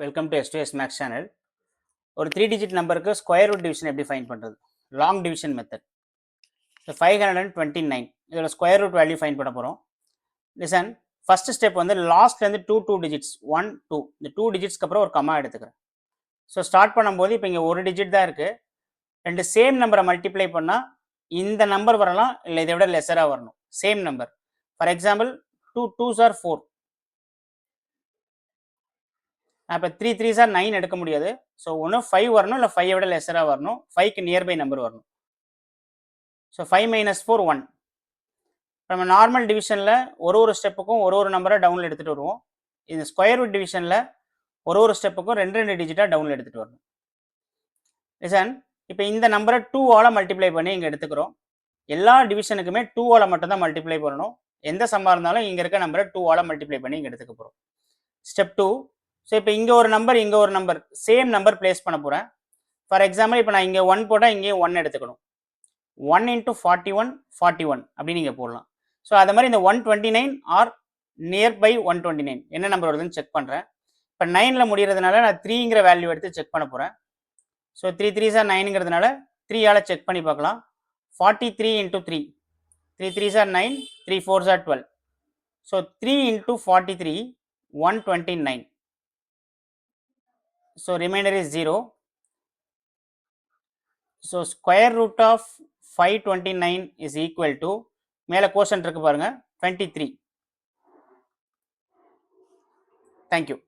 Welcome to S2S Max channel. ஒரு 3 digit நம்பருக்கு square root division எப்படி ஃபைண்ட் பண்ணுறது? Long division method. 529 இதோட ஸ்கொயர் ரூட் வேல்யூ ஃபைண்ட் பண்ண போகிறோம். லிசன், ஃபர்ஸ்ட் ஸ்டெப் வந்து லாஸ்ட்லேருந்து டூ டிஜிட்ஸ் 1 2 இந்த 2 டிஜிட்ஸ்க்கு அப்புறம் ஒரு கமா எடுத்துக்கிறேன். ஸோ ஸ்டார்ட் பண்ணும்போது இப்போ இங்கே ஒரு டிஜிட் தான் இருக்குது. ரெண்டு சேம் நம்பரை மல்டிப்ளை பண்ணால் இந்த நம்பர் வரலாம், இல்லை இதை விட லெஸராக வரணும். Same number. For example 2 2s are 4. அப்போ 3 3s are 9 எடுக்க முடியாது. ஸோ ஒன்று 5 வரணும், இல்லை 5 விட லெஸராக வரணும். 5க்கு நியர்பை நம்பர் வரணும். ஸோ 5 - 4 1. நம்ம நார்மல் டிவிஷனில் ஒரு ஸ்டெப்புக்கும் ஒரு நம்பரை டவுனில் எடுத்துகிட்டு வருவோம். இந்த ஸ்கொயர் ரூட் டிவிஷனில் ஒரு ஸ்டெப்புக்கும் ரெண்டு டிஜிட்டாக டவுனில் எடுத்துகிட்டு வரணும். லிசன், இப்போ இந்த நம்பரை 2ஆல் மல்டிப்ளை பண்ணி இங்கே எடுத்துக்கிறோம். எல்லா டிவிஷனுக்குமே 2ஆல் மட்டும்தான் மல்டிப்ளை பண்ணணும். எந்த சம்மாக இருந்தாலும் இங்கே இருக்க நம்பரை 2ஆல் மல்டிப்ளை பண்ணி இங்கே எடுத்துக்க போகிறோம். ஸ்டெப் 2. ஸோ இப்போ இங்கே ஒரு நம்பர் சேம் நம்பர் பிளேஸ் பண்ண போகிறேன். ஃபார் எக்ஸாம்பிள் இப்போ நான் இங்கே 1 போட்டால் இங்கேயும் 1 எடுத்துக்கணும். 1 × 41 41 அப்படி நீங்கள் போடலாம். ஸோ அது மாதிரி இந்த 129 ஆர் நியர்பை 129 என்ன நம்பர் வருதுன்னு செக் பண்ணுறேன். இப்போ 9ல் முடிகிறதுனால நான் 3ங்கிற வேல்யூ எடுத்து செக் பண்ண போகிறேன். ஸோ 3 3s are 9ங்கிறதுனால 3ஆல் செக் பண்ணி பார்க்கலாம். 43 × 3 3 3s are 9 3 4s are 12. So 3 × 43 129. So remainder is 0. So square root of 529 is equal to மேலே கோஷன்ட் இருக்கு பாருங்க 23. Thank you.